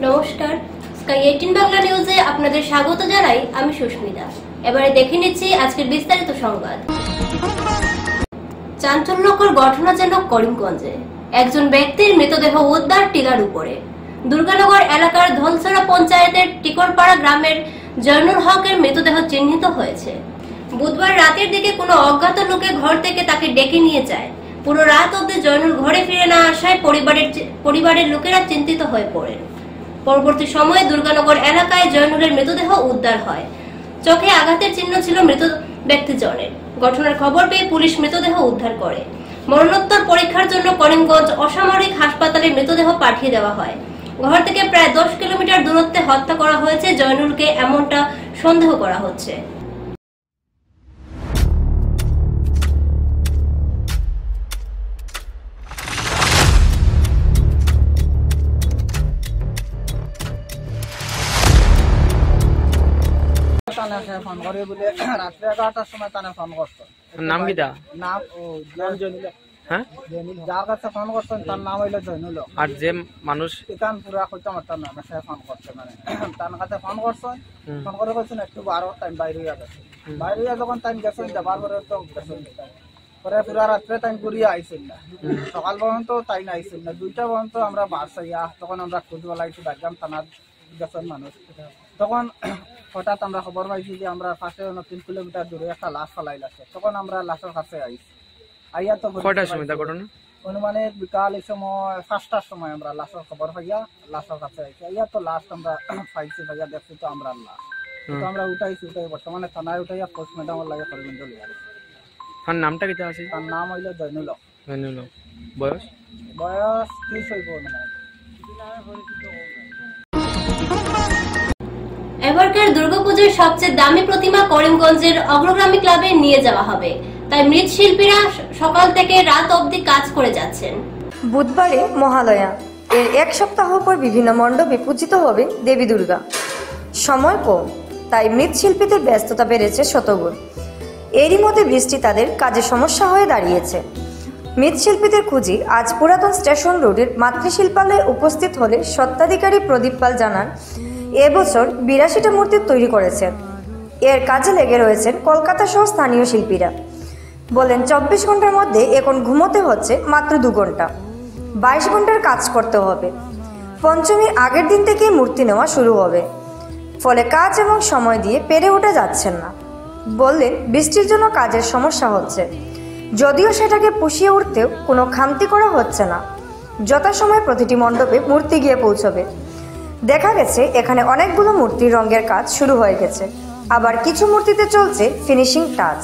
নমস্কার, স্কাই 18 বাংলা নিউজে আপনাদের স্বাগত জানাই। আমি সুস্মিতা। এবারে দেখে নিচ্ছি আজকের বিস্তারিত সংবাদ। চাঞ্চল্যকর ঘটনা যেন করিমগঞ্জে একজন ব্যক্তির মৃতদেহ উদ্ধার টিলার উপরে। দুর্গানগর এলাকার ধলছড়া পঞ্চায়েতের টিকরপাড়া গ্রামের জয়নুল হকের মৃতদেহ চিহ্নিত হয়েছে। বুধবার রাতের দিকে কোনো অজ্ঞাত লোকে ঘর থেকে তাকে ডেকে নিয়ে যায়। পুরো রাত অবধি জয়নুল ঘরে ফিরে না আসায় পরিবারের লোকেরা চিন্তিত হয়ে পড়েন। পরবর্তী সময়ে দুর্গানগর এলাকায় জয়নুলের মৃতদেহ উদ্ধার হয়। চোখে আঘাতের চিহ্ন ছিল মৃত ব্যক্তিজনের। ঘটনার খবর পেয়ে পুলিশ মৃতদেহ উদ্ধার করে মরণোত্তর পরীক্ষার জন্য করিমগঞ্জ অসামরিক হাসপাতালে মৃতদেহ পাঠিয়ে দেওয়া হয়। ঘর থেকে প্রায় 10 কিলোমিটার দূরত্বে হত্যা করা হয়েছে জয়নুলকে, এমনটা সন্দেহ করা হচ্ছে। ফোন করে বলে রাত্রে 11টার সময় তানে ফোন করতো। নাম কি দা? নাম ও জয়নুল। হ্যাঁ, যার কাছে ফোন করতেন তার নাম হইলো জয়নুল। আর যে মানুষ এখান পুরা কইতে আমার তার নামে সে ফোন করছে, মানে তার কাছে ফোন করছেন। ফোন করে বলছেন একটু বারো টাইম বাইরে হয়ে গেছে। বাইরে হয়ে যখন টাইম গেছেন যাবার পরে তো গেছেন পরে পুরা রাত্রে টাইম ঘুরিয়ে আইসেন না। সকাল পর্যন্ত তাই না আইসেন না। 2টা পর্যন্ত আমরা বাসাইয়া তখন আমরা খুঁজবেলা একটু ডাকলাম থানার গেছেন মানুষ। তখন হঠাৎ আমরা খবর পাইছি যে আমরা পাশে 3 কিলোমিটার দূরে একটা লাশ ফেলাই আছে। তখন আমরা লাশের কাছে আইছি। আইয়া তো কয়টার সময় ঘটনা? অনুমানে বিকাল এই সময় 5টার সময় আমরা লাশের খবর পাইয়া লাশের কাছে আইছি। আইয়া তো লাশ আমরা পাইছি, ভাইয়া দেখছি তো আমরা লাশ তো আমরা উঠাইছি। উঠাই বর্তমানে থানায় উঠাইয়া পোস্টমর্টম লাগে করিমগঞ্জ লিয়ে আসছি। তার নামটা কি আছে? তার নাম হইল জয়নুল। জয়নুল। বয়স 30 হইব মানে। এবারকার দুর্গাপূজার সবচেয়ে দামি প্রতিমা করিমগঞ্জের অগ্রগামী ক্লাবে নিয়ে যাওয়া হবে, তাই মৃৎশিল্পীরা সকাল থেকে রাত অবধি কাজ করে যাচ্ছেন। বুধবারে মহালয়া, এর 1 সপ্তাহ পর বিভিন্ন মণ্ডপে পূজিত হবে দেবী দুর্গা। সময় কম, তাই মৃৎশিল্পীদের ব্যস্ততা বেড়েছে শতগুণ। এরই মধ্যে বৃষ্টি তাদের কাজে সমস্যা হয়ে দাঁড়িয়েছে। মৃৎশিল্পীদের খুঁজি আজ পুরাতন স্টেশন রোডের মাতৃশিল্পালয়ে উপস্থিত হলে স্বত্বাধিকারী প্রদীপ পাল জানান, এবছর 82টা মূর্তি তৈরি করেছেন। এর কাজে লেগে রয়েছেন কলকাতা সহ স্থানীয় শিল্পীরা। বলেন 24 ঘন্টার মধ্যে এখন ঘুমোতে হচ্ছে মাত্র 2 ঘন্টা, 22 ঘন্টার কাজ করতে হবে। পঞ্চমীর আগের দিন থেকেই মূর্তি নেওয়া শুরু হবে, ফলে কাজ এবং সময় দিয়ে পেরে ওঠা যাচ্ছেন না। বললেন বৃষ্টির জন্য কাজের সমস্যা হচ্ছে, যদিও সেটাকে পুষিয়ে উঠতেও কোনো খামতি করা হচ্ছে না। যথাসময়ে প্রতিটি মণ্ডপে মূর্তি গিয়ে পৌঁছবে। দেখা গেছে এখানে অনেকগুলো মূর্তির রঙের কাজ শুরু হয়ে গেছে, আবার কিছু মূর্তিতে চলছে ফিনিশিং টাচ।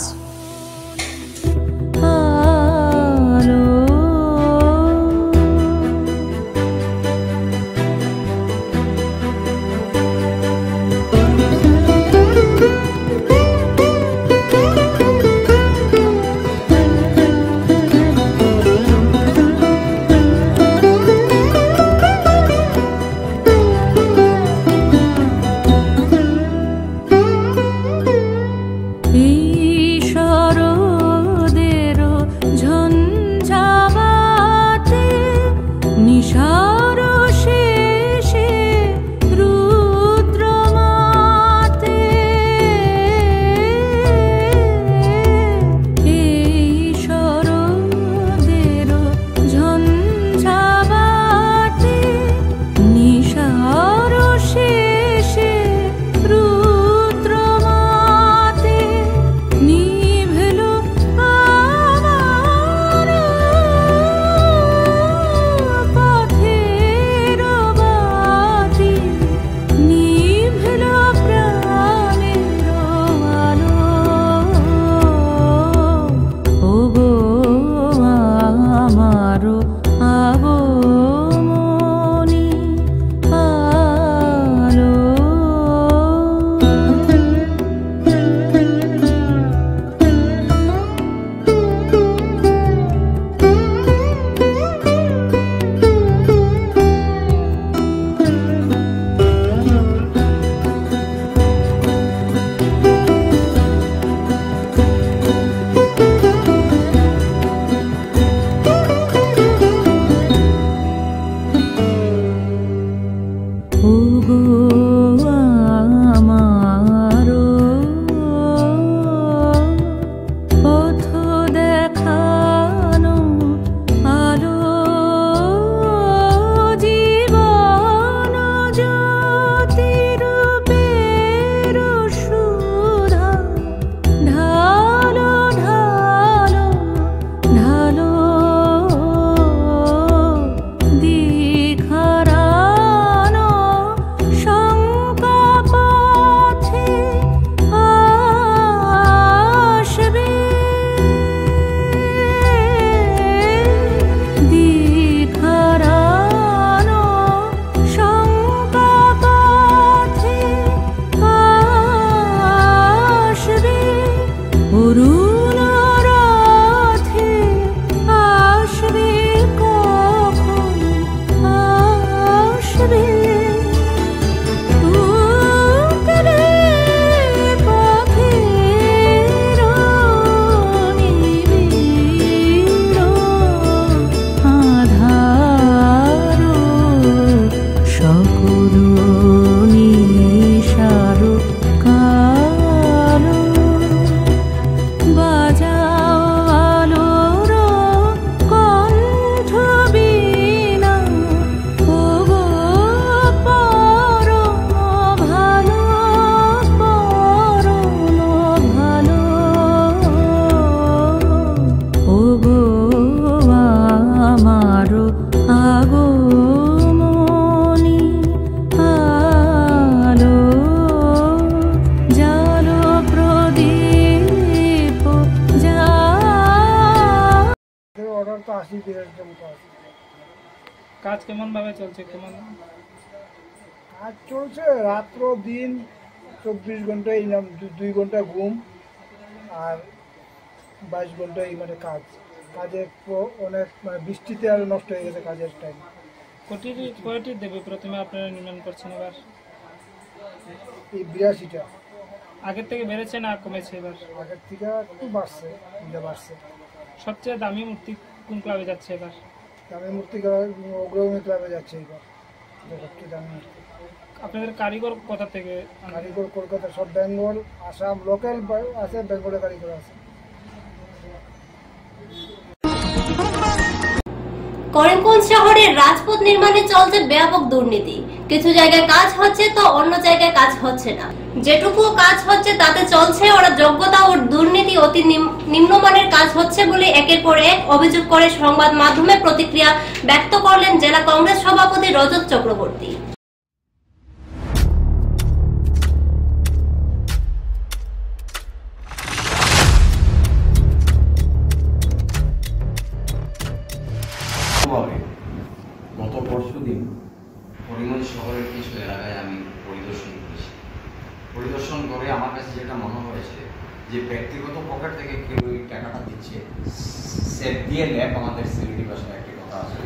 ঈশা আগমনী আলো জালো প্রদীপ যা অর্ডার তো 80-100 মতো আছে। কাজ কেমন ভাবে চলছে? কেমন কাজ চলছে রাত্র দিন 24 ঘন্টা ইলাম, 2 ঘন্টা ঘুম আর 22 ঘন্টা এই মানে কাজ। কাজের অনেক মানে বৃষ্টিতে আরো নষ্ট হয়ে গেছে কাজের টাইম। কয়টি দেবে প্রথমে আপনারা নির্মাণ করছেন? এবার এই 82টা আগের থেকে বেড়েছে না কমেছে? এবার আগের থেকে একটু বাড়ছে, বাড়ছে। সবচেয়ে দামি মূর্তি কোন ক্লাবে যাচ্ছে এবার? দামি মূর্তি অগ্রগামী ক্লাবে যাচ্ছে এবার সবচেয়ে দামি মূর্তি। আপনাদের কারিগর কোথা থেকে? কারিগর কলকাতা, সব বেঙ্গল, আসাম, লোকাল আছে, বেঙ্গলের কারিগর আছে। করিমগঞ্জ শহরের রাজপথ নির্মাণে চলছে ব্যাপক দুর্নীতি। কিছু জায়গায় কাজ হচ্ছে তো অন্য জায়গায় কাজ হচ্ছে না। যেটুকু কাজ হচ্ছে তাতে চলছে ওরা যোগ্যতা ও দুর্নীতি অতি নিম্নমানের কাজ হচ্ছে বলে একের পর এক অভিযোগ করে সংবাদ মাধ্যমে প্রতিক্রিয়া ব্যক্ত করলেন জেলা কংগ্রেস সভাপতি রজত চক্রবর্তী। গত পরশুদিন করিমগঞ্জ শহরের কিছু এলাকায় আমি পরিদর্শন করে আমার কাছে যেটা মনে হয়েছে যে ব্যক্তিগত পকেট থেকে কেউ ওই টাকাটা দিচ্ছে। সেট দিয়ে ল্যাব, আমাদের সিলেটি ভাষায় একটি কথা আছে,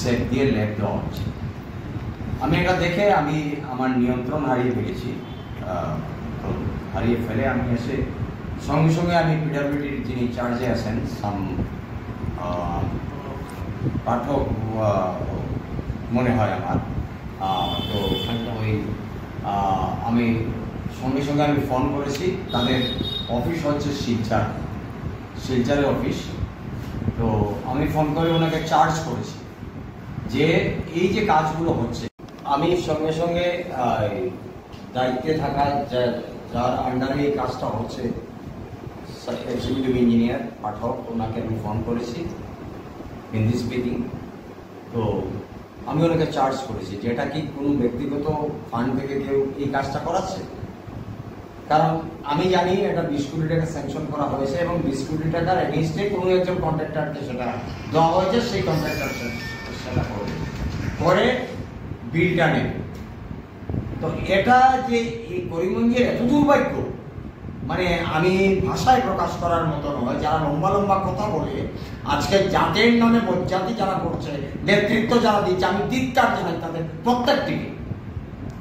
সেট দিয়ে ল্যাব দেওয়া হচ্ছে। আমি এটা দেখে আমি আমার নিয়ন্ত্রণ হারিয়ে ফেলেছি। হারিয়ে ফেলে আমি এসে সঙ্গে সঙ্গে আমি পিডব্লিউডির যিনি চার্জে আছেন পাঠক মনে হয় আমার, তো ওই আমি সঙ্গে সঙ্গে আমি ফোন করেছি। তাদের অফিস হচ্ছে শিলচরে অফিস। তো আমি ফোন করে ওনাকে চার্জ করেছি যে এই যে কাজগুলো হচ্ছে, আমি সঙ্গে সঙ্গে দায়িত্বে থাকা যার আন্ডারে এই কাজটা হচ্ছে এক্সিকিউটিভ ইঞ্জিনিয়ার পাঠক, ওনাকে আমি ফোন করেছি হিন্দি স্পিকিং। তো আমি ওনাকে চার্জ করেছি যে এটা কি কোনো ব্যক্তিগত ফান্ড থেকে কেউ এই কাজটা করাচ্ছে? কারণ আমি জানি এটা 20 কোটি টাকা স্যাংশন করা হয়েছে এবং 20 কোটি টাকার এগেইনস্টে কোনো একজন কন্ট্রাক্টরকে সেটা দেওয়া হয়েছে, সেই কন্ট্রাক্টর সেটা করে বিলটা নেবে। তো এটা যে এই করিমগঞ্জের এত দুর্ভাগ্য, মানে আমি ভাষায় প্রকাশ করার মতো নয়। যারা লম্বা লম্বা কথা বলে আজকে জাতের নামে বজ্জাতি যারা করছে, নেতৃত্ব যারা দিচ্ছে, আমি ধিক্কার জানাই তাদের প্রত্যেকটিকে।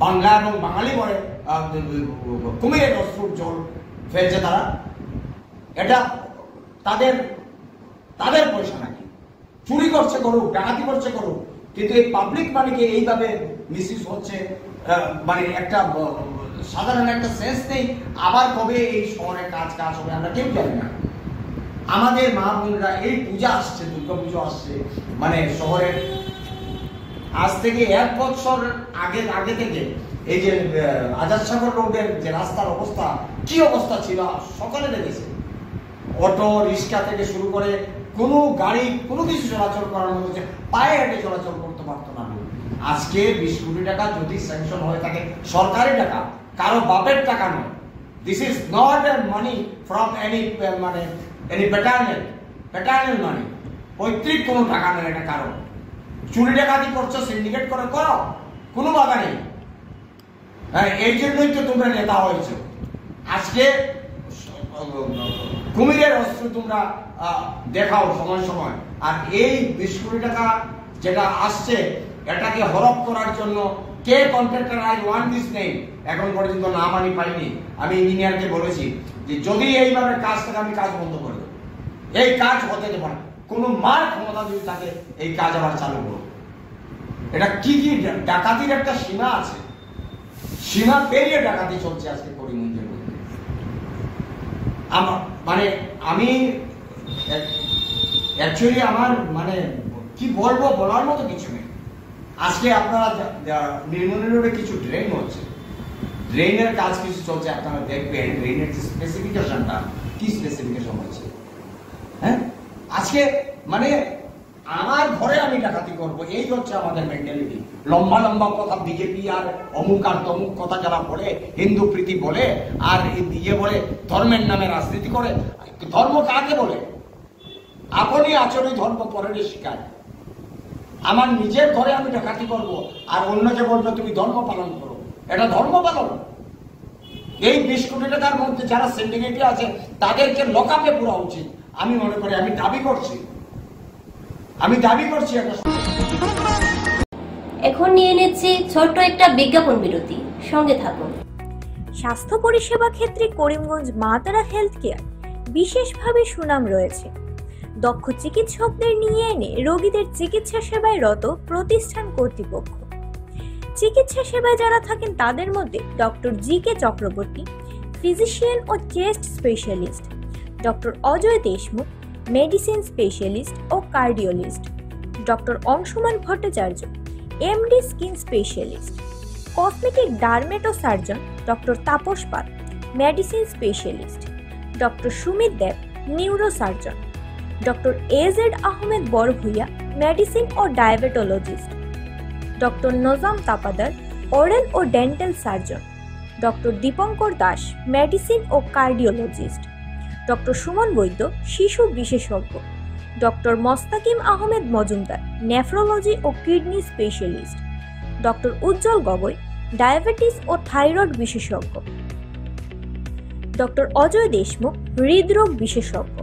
বাংলা এবং বাঙালি বলে কুমিরের অশ্রুর জল ফেলছে তারা। এটা তাদের পয়সা নাকি? চুরি করছে করুক, ডাকাতি করছে করুক, কিন্তু এই পাবলিক মানিকে এইভাবে মিসইউজ হচ্ছে, মানে একটা সাধারণ একটা সেন্স নেই। আবার কবে এই শহরে কাজ হবে আমরা কেউ জানি না। আমাদের মা বোনরা এই পূজা আসছে, দুর্গা পুজো আসছে, মানে শহরের আজ থেকে 1 বছর আগে থেকে এই যে আজাদসাগর রোডের যে রাস্তার অবস্থা, কি অবস্থা ছিল সকালে দেখেছে। অটো রিক্সা থেকে শুরু করে কোনো গাড়ি কোনো কিছু চলাচল করানো হচ্ছে, পায়ে হেঁটে চলাচল করতে পারতো না। আজকে 20 কোটি টাকা যদি স্যাংশন হয়ে থাকে, সরকারি টাকা, কারো বাপের টাকা নয়। This is not a money from any paternal money, পৈতৃক কোনো টাকা নয় এটা। কারো চুরি ডাকাতি করছো, সিন্ডিকেট করে করো, কোনো বাধা নেই। হ্যাঁ, এই জন্যই তো তোমরা নেতা হয়েছে। আজকে কুমিরের অস্ত্র তোমরা দেখাও সময় সময়, আর এই 20 কোটি টাকা যেটা আসছে এটাকে হরপ করার জন্য কে কন্ট্রাক্টর, আই ওয়ান্ট দিস নেই, এখন পর্যন্ত নাম আমি পাইনি। আমি ইঞ্জিনিয়ারকে বলেছি যে যদি এইভাবে কাজ থাকে আমি কাজ বন্ধ করে দেবো, এই কাজ হতে দেবো না। কোনো মার ক্ষমতা যদি থাকে এই কাজ আবার চালু করবো। এটা কি ডাকাতির একটা সীমা আছে, সীমা পেরিয়ে ডাকাতি চলছে আজকে করিমগঞ্জের মধ্যে। মানে আমি অ্যাকচুয়ালি আমার মানে কি বলবো, বলার মতো কিছু নেই। আজকে আপনারা নির্মূলের রোডে কিছু ড্রেন হচ্ছে, ড্রেনের কাজ কিছু চলছে, আপনারা দেখবেন ড্রেনের যে স্পেসিফিকেশনটা কি স্পেসিফিকেশন হচ্ছে। হ্যাঁ, আজকে মানে আমার ঘরে আমি ডাকাতি করব, এই হচ্ছে আমাদের মেন্টালিটি। লম্বা লম্বা কথা বিজেপি আর অমুক আর তমুক কথা যারা বলে, হিন্দু প্রীতি বলে আর ইয়ে বলে, ধর্মের নামে রাজনীতি করে। ধর্ম কাকে বলে? আপনি আচরণ ধর্ম পরের শিকায়। আমার নিজের ঘরে আমি ডাকাতি করব আর অন্যকে বলবে তুমি ধর্ম পালন করো, এটা ধর্ম পালন? এই 20 কোটি টাকার মধ্যে যারা সিন্ডিকেটে আছে তাদেরকে লকআপে পুরা উচিত আমি মনে করি। আমি দাবি করছি একটা। এখন নিয়ে নিচ্ছি ছোট্ট একটা বিজ্ঞাপন বিরতি, সঙ্গে থাকুন। স্বাস্থ্য পরিষেবা ক্ষেত্রে করিমগঞ্জ মা তারা হেলথ কেয়ার বিশেষভাবে সুনাম রয়েছে। দক্ষ চিকিৎসকদের নিয়ে এনে রোগীদের চিকিৎসা সেবায় রত প্রতিষ্ঠান কর্তৃপক্ষ। চিকিৎসা সেবায় যারা থাকেন তাদের মধ্যে ডক্টর জি.কে. চক্রবর্তী, ফিজিশিয়ান ও chest specialist, doctor Ajay Deshmukh, medicine specialist ও cardiologist, doctor Anshuman Bhattacharya, MD skin specialist, cosmetic dermato surgeon doctor Tapas Pal, medicine specialist, doctor Sumit Deb, neuro surgeon, doctor A Z Ahmed Barbhuiya, medicine ও diabetologist, doctor Najam Tapadar, oral ও dental surgeon, doctor Dipankar Das, medicine ও cardiologist, doctor Suman Baidya, শিশু বিশেষজ্ঞ, doctor Mostakim Ahmed Majumdar, nephrology ও kidney specialist, doctor উজ্জ্বল Gogoi, diabetes ও thyroid বিশেষজ্ঞ, doctor Ajay Deshmukh, হৃদরোগ বিশেষজ্ঞ,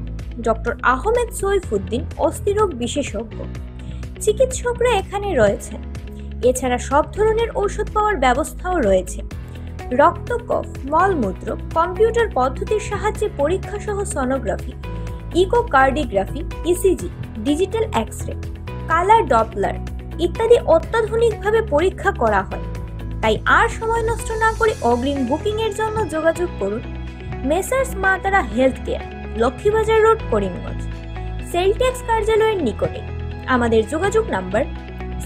doctor Ahmed Saifuddin, অস্থিরোগ বিশেষজ্ঞ। চিকিৎসকরা এখানে রয়েছেন। এছাড়া সব ধরনের ঔষধ পাওয়ার ব্যবস্থাও রয়েছে। রক্ত, কফ, মলমূত্র কম্পিউটার পদ্ধতির সাহায্যে পরীক্ষা সহ sonography, echocardiography, ECG, digital x-ray, colour Doppler ইত্যাদি অত্যাধুনিকভাবে পরীক্ষা করা হয়। তাই আর সময় নষ্ট না করে অগ্রিম বুকিং এর জন্য যোগাযোগ করুন মেসার্স মা তারা health care, Laxmibazar road, Karimganj, Celtex কার্যালয়ের নিকটে। আমাদের যোগাযোগ নাম্বার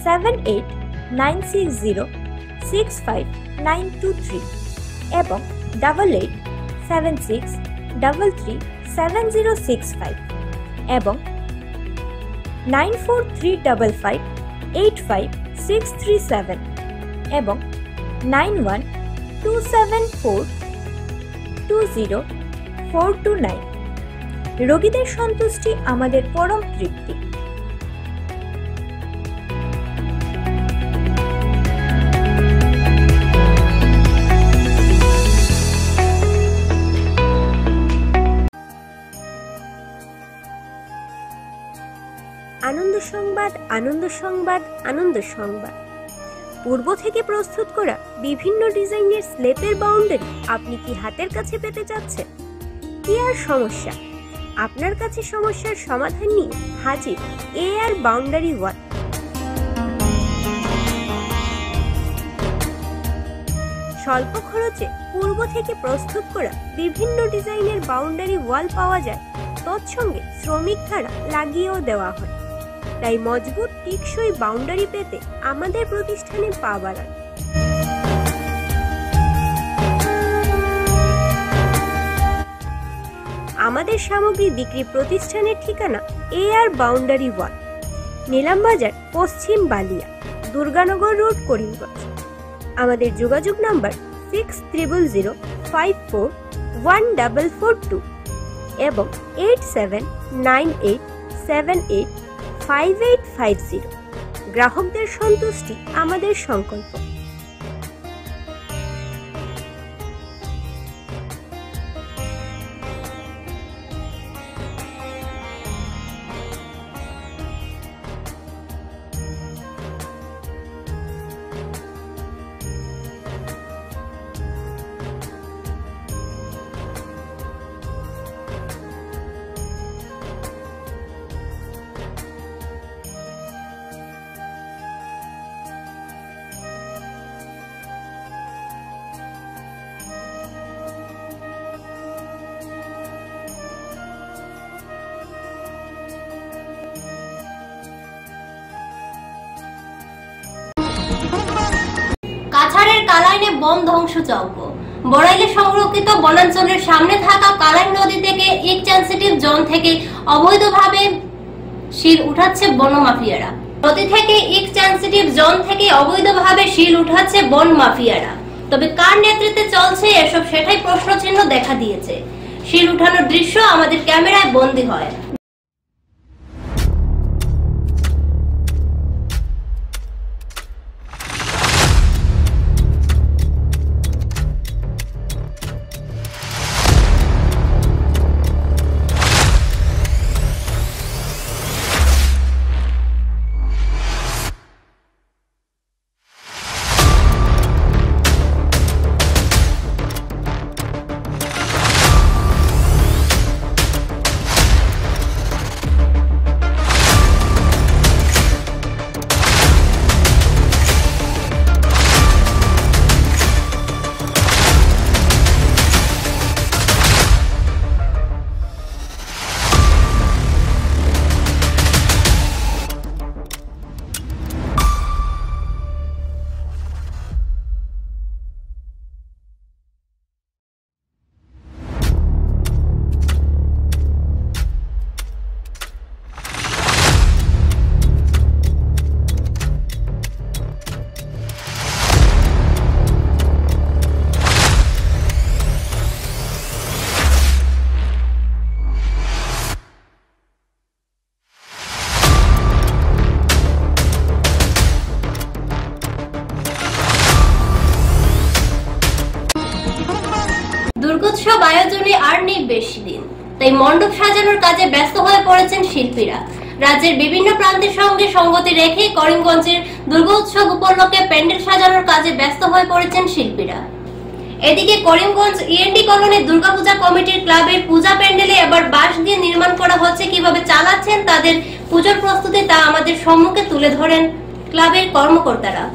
7896065923 এবং 8876337065 এবং 9435585637 এবং 9127420429। রোগীদের সন্তুষ্টি আমাদের পরম তৃপ্তি। আনন্দ সংবাদ, আনন্দ সংবাদ, আনন্দ সংবাদ। পূর্ব থেকে প্রস্তুত করা বিভিন্ন ডিজাইনের স্লেপের বাউন্ডারি আপনি কি হাতের কাছে পেতে চাচ্ছেন? কি আর সমস্যা, আপনার কাছে সমস্যার সমাধান নিয়ে হাজির এআর বাউন্ডারি ওয়াল। স্বল্প খরচে পূর্ব থেকে প্রস্তুত করা বিভিন্ন ডিজাইনের বাউন্ডারি ওয়াল পাওয়া যায়, তৎসঙ্গে শ্রমিক ভাড়া লাগিয়েও দেওয়া হয়। তাই মজবুত টিকসই বাউন্ডারি পেতে আমাদের প্রতিষ্ঠানে পা বাড়ান। আমাদের সামগ্রী বিক্রি প্রতিষ্ঠানের ঠিকানা এআর বাউন্ডারি ওয়াল, নিলামবাজার, পশ্চিম বালিয়া, দুর্গানগর রোড, করিমগঞ্জ। আমাদের যোগাযোগ নাম্বার 6000541442 এবং 8798785850। গ্রাহকদের সন্তুষ্টি আমাদের সংকল্প। কাছাড়ের কালাইনে বন ধ্বংসযজ্ঞ। বড়াইলে সংরক্ষিত বনাঞ্চলের সামনে থাকা কালাই নদী থেকে ইকসেনসিটিভ জোন থেকে অবৈধভাবে শিল উঠাচ্ছে বন মাফিয়ারা। নদী থেকে ইক সেনসিটিভ জোন থেকে অবৈধভাবে শিল উঠাচ্ছে বন মাফিয়ারা। তবে কার নেতৃত্বে চলছে এসব, সেটাই প্রশ্নচিহ্ন দেখা দিয়েছে। শিল উঠানোর দৃশ্য আমাদের ক্যামেরায় বন্দী হয়। দুর্গোৎসব আয়োজনে আর নেই বেশি দিন, তাই মণ্ডপ সাজানোর কাজে ব্যস্ত হয়ে পড়েছেন শিল্পীরা। রাজ্যের বিভিন্ন প্রান্তের সঙ্গে সঙ্গতি রেখে করিমগঞ্জের দুর্গোৎসব উপলক্ষে প্যান্ডেল সাজানোর কাজে ব্যস্ত হয়ে পড়েছেন শিল্পীরা। এদিকে করিমগঞ্জ ইএনডি কলোনি দুর্গাপূজা কমিটির ক্লাবের পূজা প্যান্ডেলে এবার বাঁশ দিয়ে নির্মাণ করা হচ্ছে। কিভাবে চালাচ্ছেন তাদের পুজোর প্রস্তুতি তা আমাদের সম্মুখে তুলে ধরেন ক্লাবের কর্মকর্তারা।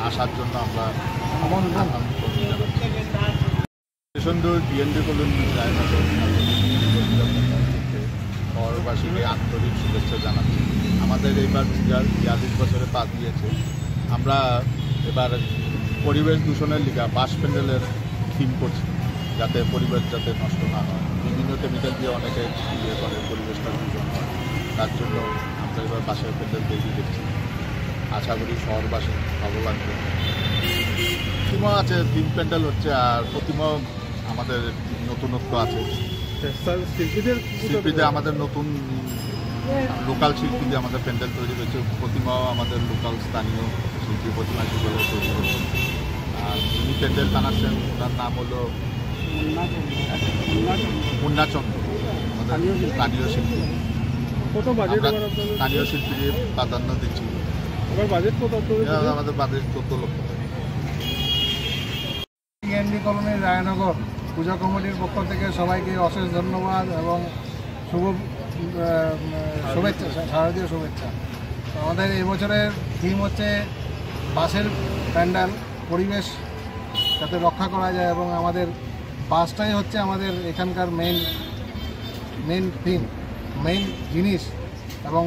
আসার জন্য আমরা ডিএনডি কলোনি শহরবাসীকে আন্তরিক শুভেচ্ছা জানাচ্ছি। আমাদের এইবার 42 বছরে পা দিয়েছে। আমরা এবার পরিবেশ দূষণের লিগা বাঁশ প্যান্ডেলের থিম করছি, যাতে পরিবেশ যাতে নষ্ট না হয়। বিভিন্ন কেমিক্যাল দিয়ে অনেকে ইয়ে করে, পরিবেশটা দূষণ হয়। তার জন্য আমরা এবার বাঁশের প্যান্ডেল তৈরি দেখছি। আশা করি শহরবাসী ভালো লাগবে। প্রতিমা আছে, 3 প্যান্ডেল হচ্ছে, আর প্রতিমা আমাদের নতুনত্ব আছে। শিল্পীদের আমাদের নতুন লোকাল শিল্পী দিয়ে আমাদের প্যান্ডেল তৈরি হয়েছে। প্রতিমাও আমাদের লোকাল স্থানীয় শিল্পী প্রতিমা হিসেবে তৈরি হয়েছে। আর যিনি প্যান্ডেল বানাচ্ছেন তার নাম হলো মুন্নাচন্দ্র, আমাদের স্থানীয় শিল্পী। স্থানীয় শিল্পীকে প্রাধান্য দিচ্ছি। আমাদের বাজেট 14 লক্ষ। ইএনডি কলোনি রায়নগর পূজা কমিটির পক্ষ থেকে সবাইকে অশেষ ধন্যবাদ এবং শুভেচ্ছা, শারদীয় শুভেচ্ছা। আমাদের এই বছরের থিম হচ্ছে বাঁশের প্যান্ডেল, পরিবেশ যাতে রক্ষা করা যায়, এবং আমাদের বাসটাই হচ্ছে আমাদের এখানকার মেইন থিম, মেইন জিনিস। এবং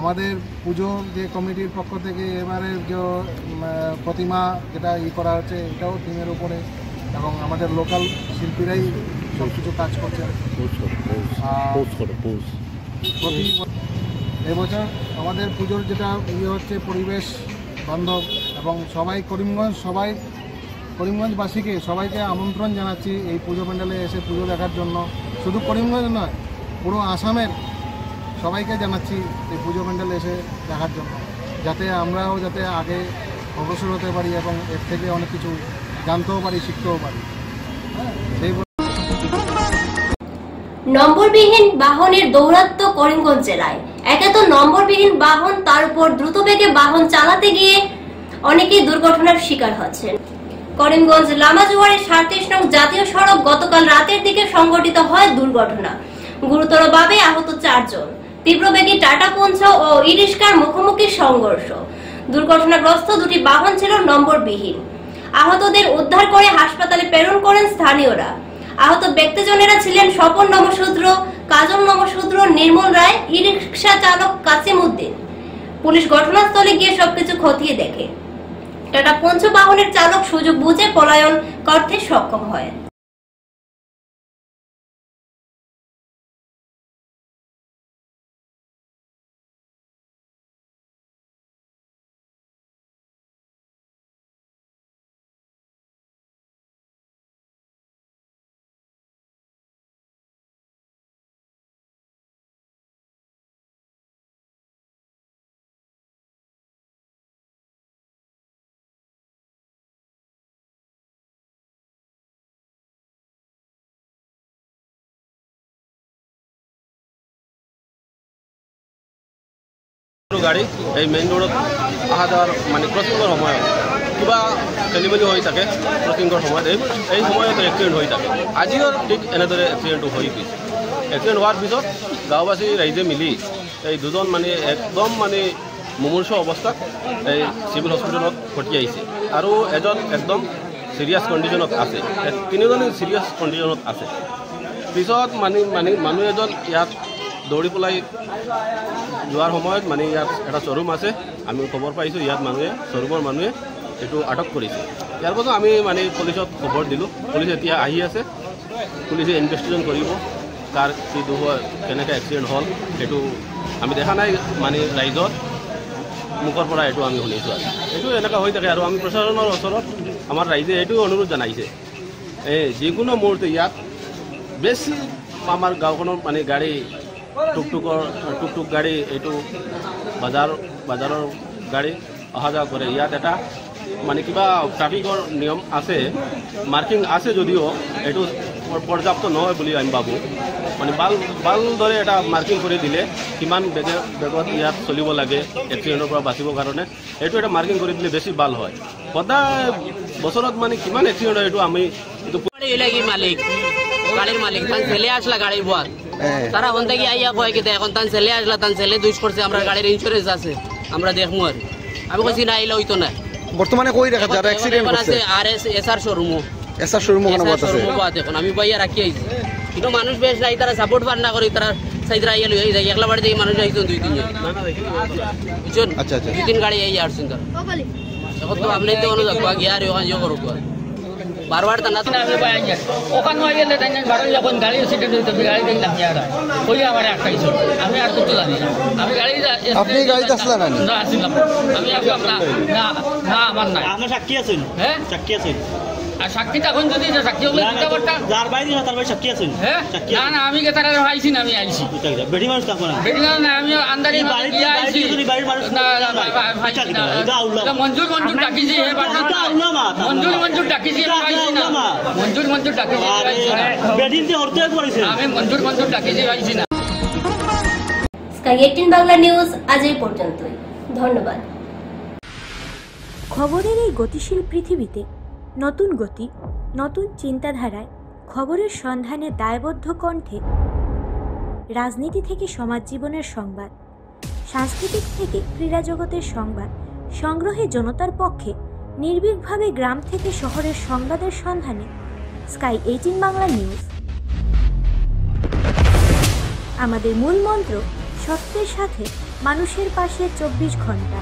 আমাদের পুজো যে কমিটির পক্ষ থেকে এবারের যে প্রতিমা যেটা করা হচ্ছে, এটাও থিমের উপরে, এবং আমাদের লোকাল শিল্পীরাই সব কিছু কাজ করছেন। এবছর আমাদের পুজোর যেটা হচ্ছে পরিবেশ বান্ধব, এবং করিমগঞ্জবাসীকে সবাইকে আমন্ত্রণ জানাচ্ছি এই পুজো প্যান্ডেলে এসে পুজো দেখার জন্য। শুধু করিমগঞ্জ নয়, পুরো আসামের সবাইকে জানাচ্ছি এই পুজো প্যান্ডেলে এসে দেখার জন্য, যাতে আমরাও যাতে আগে অগ্রসর হতে পারি এবং এর থেকে অনেক কিছু জানতেও পারি, শিখতেও পারি। নম্বরবিহীন বাহনের দৌরাত্ম্য করিমগঞ্জ জেলায়। একে তো নম্বরবিহীন বাহন, তার উপর দ্রুত বেগে বাহন চালাতে গিয়ে অনেকেই দুর্ঘটনার শিকার হচ্ছেন। করিমগঞ্জ লামাজুয়ারের 37 নং জাতীয় সড়ক গতকাল রাতের দিকে সংঘটিত হয় দুর্ঘটনা। গুরুতরভাবে আহত 4 জন। তীব্রবেগী টাটা পঞ্চ ও ই-রিক্সার মুখোমুখি সংঘর্ষ। দুর্ঘটনাগ্রস্ত দুটি বাহন ছিল নম্বরবিহীন। আহতদের উদ্ধার করে হাসপাতালে প্রেরণ করেন স্থানীয়রা। আহত ব্যক্তিজনেরা ছিলেন স্বপন নমশূদ্র, কাজল নমশূদ্র, নির্মল রায়, ই-রিক্সা চালক কাসিম উদ্দিন। পুলিশ ঘটনাস্থলে গিয়ে সবকিছু খতিয়ে দেখে। টাটা পঞ্চ বাহনের চালক সুযোগ বুঝে পলায়ন করতে সক্ষম হয়। গাড়ী এই মেইন ৰোডত অহা যোৱাৰ মানে ক্ৰচিঙৰ সময়ত কিবা খেলি মেলি হৈ থাকে। ক্ৰচিঙৰ সময়ত এই সময়ত এক্সিডেণ্ট হৈ থাকে। আজিও ঠিক এনেদৰে এক্সিডেণ্টটো হৈ গৈছে। এক্সিডেণ্ট হোৱাৰ পিছত গাঁওবাসী ৰাইজে মিলি এই দুজন মানে একদম মানে মুমূৰ্ষ অৱস্থাত এই চিভিল হস্পিটেলত পঠিয়াইছে আৰু এজন একদম চিৰিয়াছ কণ্ডিশ্যনত আছে। তিনিজনে চিৰিয়াছ কণ্ডিশ্যনত আছে। পিছত মানুহ এজন ইয়াত দৌৰি পেলাই যোৱাৰ সময়ত মানে ইয়াত এটা শ্বৰুম আছে, আমি খবৰ পাইছোঁ ইয়াত শ্বৰুমৰ মানুহে এইটো আটক কৰিছে। ইয়াৰ পাছত আমি মানে পুলিচত খবৰ দিলোঁ। পুলিচ এতিয়া আহি আছে। পুলিচে ইনভেষ্টিগেশ্যন কৰিব কাৰ কি দুখ কেনেকৈ এক্সিডেণ্ট হ'ল সেইটো আমি দেখা নাই, মানে ৰাইজৰ মুখৰ পৰা এইটো আমি শুনিছোঁ। আৰু এইটো এনেকুৱা হৈ থাকে। আৰু আমি প্ৰশাসনৰ ওচৰত আমাৰ ৰাইজে এইটো অনুৰোধ জনাইছে, যিকোনো মুহূৰ্তে ইয়াত বেছি আমাৰ গাঁওখনৰ মানে গাড়ী টুকটুক গাড়ী এইটো বাজাৰৰ গাড়ী অহা যোৱা কৰে। ইয়াত এটা মানে কিবা ট্ৰাফিকৰ নিয়ম আছে, মাৰ্কিং আছে যদিও এইটো পৰ্যাপ্ত নহয় বুলি আমি ভাবোঁ। মানে ভালদৰে এটা মাৰ্কিং কৰি দিলে কিমান বেগত ইয়াত চলিব লাগে এক্সিডেণ্টৰ পৰা বাচিবৰ কাৰণে, এইটো এটা মাৰ্কিং কৰি দিলে বেছি ভাল হয়। সদায় বছৰত মানে কিমান এক্সিডেণ্ট হয় এইটো আমি মালিক গাড়ির মালিক তান ছেলে আসলা গাড়ির বল তারা ওখান থেকে আইয়া কয় কি এখন তান ছেলে আসলা, তান ছেলে দুষ করছে, আমরা গাড়ির ইন্স্যুরেন্স আছে আমরা দেখবো। আর আমি কইছি না আইলে হইতো না। বর্তমানে কই রাখা যারা অ্যাক্সিডেন্ট করছে আরএস এসআর শোরুমও কোন কথা আছে এখন আমি বাইয়া রাখি আইছি। কিন্তু মানুষ বেশ নাই, তারা সাপোর্ট পার না করে তারা সাইদরা আইয়া লই যায়। একলা বাড়ি থেকে মানুষ আইতো 2-3 জন। বুঝছেন? আচ্ছা 2-3 গাড়ি আইয়া আসছেন তারা। এখন তো আপনি তো অনুযায়ী গিয়া আর ওখানে ইয়ে করো বারবার তা না আমি বাইয়া যাই ওখানে আইয়া তাই গাড়ি যখন গাড়ি অ্যাক্সিডেন্ট হইতো গাড়ি দেখলাম ইয়ারা কই আমার আটকাইছো। আমি আর কিছু জানি না। আমি আপনি গাড়িতে আসলেন না? আসলাম আমি না আমার নাই। আপনি সাক্ষী আছেন? হ্যাঁ সাক্ষী আছেন। আর সাক্ষীটা এখন যদি সাক্ষী হলে দিতে পারতাম। যার বাইরে না তার বাইরে সাক্ষী আছেন? হ্যাঁ না না আমি তারা আইছি না, আমি আইছি বেটি মানুষ থাকো না। বেটি না আমি আন্দারি বাড়ি আইছি বাড়ির মানুষ না মঞ্জুর ডাকিছি হে মঞ্জুর ডাকিছি মঞ্জুর ডাকিছি বেটিন দিয়ে হরতে করেছে। আমি মঞ্জুর ডাকিছি আইছি না। স্কাই 18 বাংলা নিউজ আজ এই পর্যন্তই। ধন্যবাদ। খবরের এই গতিশীল পৃথিবীতে নতুন গতি, নতুন চিন্তাধারায় খবরের সন্ধানে দায়বদ্ধ কণ্ঠে রাজনীতি থেকে সমাজ জীবনের সংবাদ, সাংস্কৃতিক থেকে ক্রীড়া জগতের সংবাদ সংগ্রহে জনতার পক্ষে নির্ভীকভাবে গ্রাম থেকে শহরের সংবাদের সন্ধানে স্কাই 18 বাংলা নিউজ। আমাদের মূল মন্ত্র সত্যের সাথে মানুষের পাশে 24 ঘন্টা।